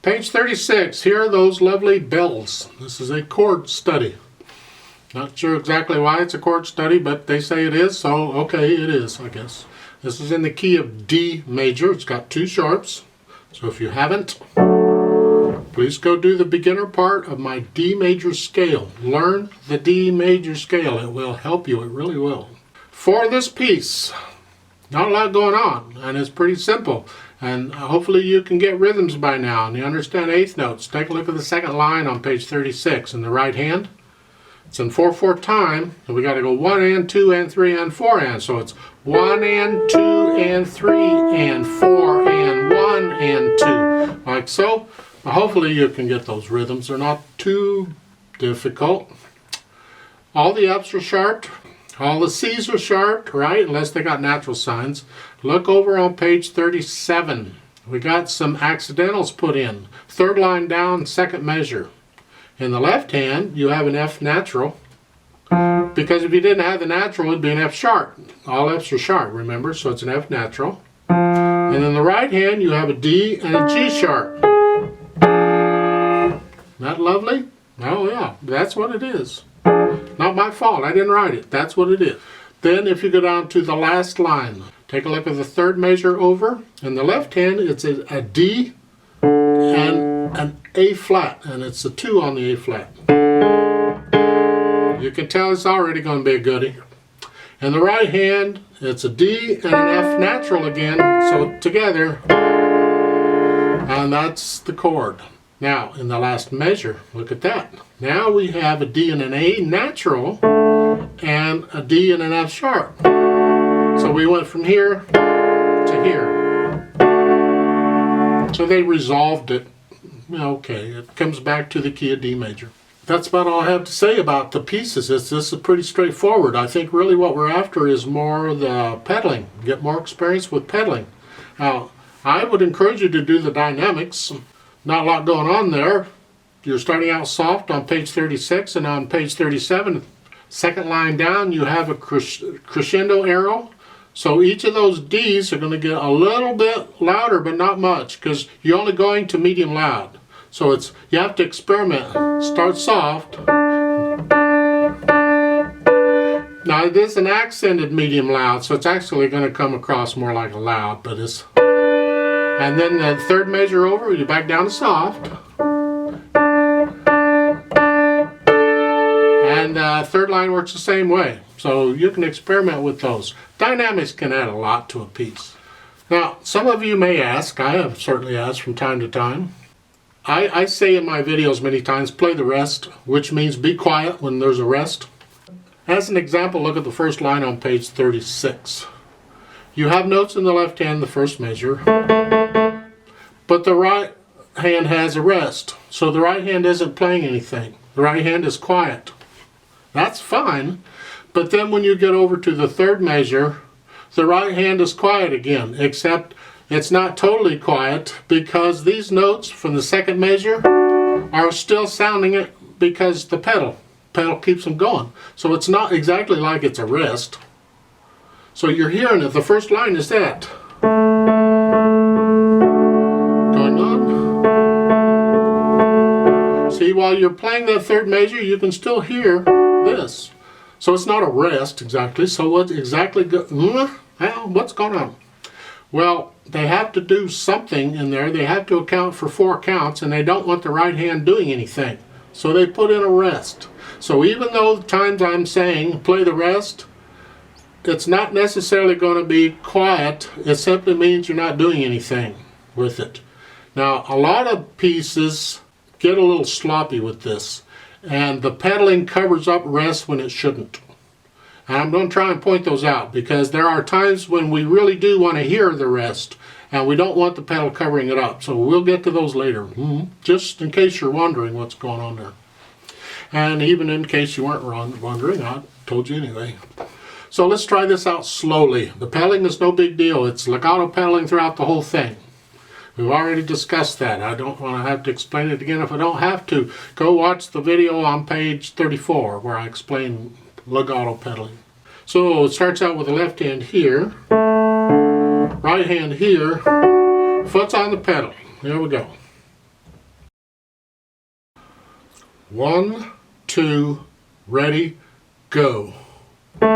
Page 36, here are those lovely bells. This is a chord study. Not sure exactly why it's a chord study, but they say it is, so okay, it is, I guess. This is in the key of D major. It's got 2 sharps. So if you haven't, please go do the beginner part of my D major scale. Learn the D major scale. It will help you. It really will. For this piece, not a lot going on, and it's pretty simple. And hopefully you can get rhythms by now and you understand eighth notes. Take a look at the second line on page 36 in the right hand. It's in 4/4 time, and we got to go 1 and 2 and 3 and 4 and. So it's 1 and 2 and 3 and 4 and 1 and 2, like so. Hopefully you can get those rhythms. They're not too difficult. All the F's are sharp. All the C's are sharp, right? Unless they got natural signs. Look over on page 37. We got some accidentals put in. Third line down, second measure. In the left hand, you have an F natural. Because if you didn't have the natural, it'd be an F sharp. All F's are sharp, remember? So it's an F natural. And in the right hand, you have a D and a G sharp. Isn't that lovely? Oh yeah, that's what it is. Not my fault, I didn't write it. That's what it is. Then if you go down to the last line, take a look at the third measure over. In the left hand, it's a D and an A flat, and it's a 2 on the A flat. You can tell it's already going to be a goodie. In the right hand, it's a D and an F natural again, so together, and that's the chord. Now, in the last measure, look at that. Now we have a D and an A natural and a D and an F sharp. So we went from here to here. So they resolved it. Okay, it comes back to the key of D major. That's about all I have to say about the pieces. This is pretty straightforward. I think really what we're after is more the pedaling. Get more experience with pedaling. Now, I would encourage you to do the dynamics. Not a lot going on there. You're starting out soft on page 36, and on page 37, second line down, you have a crescendo arrow. So each of those D's are going to get a little bit louder, but not much, because you're only going to medium loud. So you have to experiment. Start soft. Now it is an accented medium loud, so it's actually going to come across more like a loud, but it's... And then the third measure over, you back down to soft. And third line works the same way. So you can experiment with those. Dynamics can add a lot to a piece. Now, some of you may ask, I have certainly asked from time to time, I say in my videos many times, play the rest, which means be quiet when there's a rest. As an example, look at the first line on page 36. You have notes in the left hand, the first measure, but the right hand has a rest. So the right hand isn't playing anything. The right hand is quiet. That's fine, but then when you get over to the third measure, the right hand is quiet again, except it's not totally quiet because these notes from the second measure are still sounding it because the pedal keeps them going. So it's not exactly like it's a rest. So you're hearing it. The first line is that. Going on. See, while you're playing that third measure, you can still hear this. So it's not a rest exactly. So what exactly what's going on? Well, they have to do something in there. They have to account for 4 counts, and they don't want the right hand doing anything. So they put in a rest. So even though the times I'm saying play the rest, it's not necessarily going to be quiet. It simply means you're not doing anything with it. Now, a lot of pieces get a little sloppy with this, and the pedaling covers up rest when it shouldn't. And I'm going to try and point those out, because there are times when we really do want to hear the rest, and we don't want the pedal covering it up. So we'll get to those later, just in case you're wondering what's going on there. And even in case you weren't wondering, I told you anyway. So let's try this out slowly. The pedaling is no big deal. It's legato pedaling throughout the whole thing. We've already discussed that. I don't want to have to explain it again if I don't have to. Go watch the video on page 34 where I explain legato pedaling. So it starts out with the left hand here, right hand here, foot's on the pedal. There we go. 1, 2, ready, go. 2,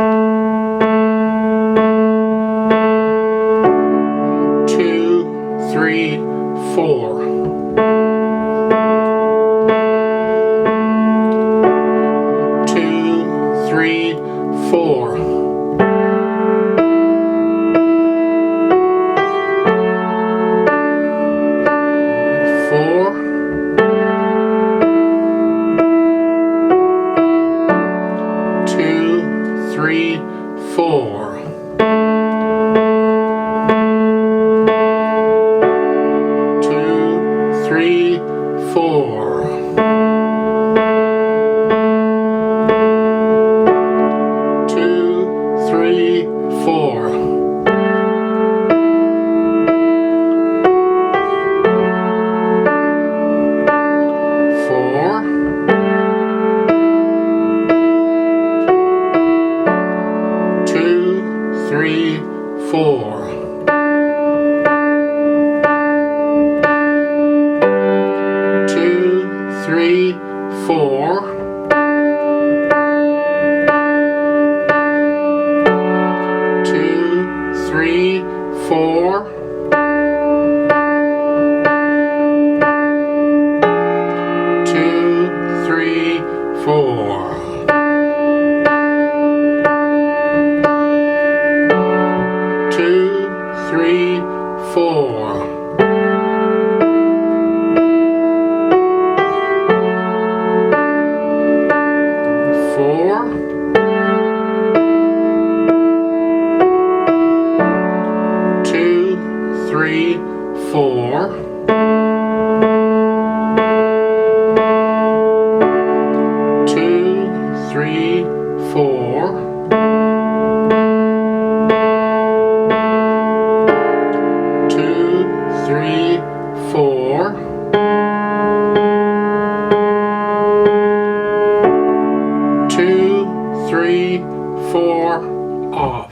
3, 4. 2, 3, 4. 4. 2, 3, 4. 2, 3, 4. 2, 3, 4. 4. 2, 3, 4. 2, 3, 4. 2, 3, 4. 2, 3, 4. 2, 3, 4. 4. 2, 3, 4. 2, 3, 4. 2, 3, 4. 2, 3, 4, off.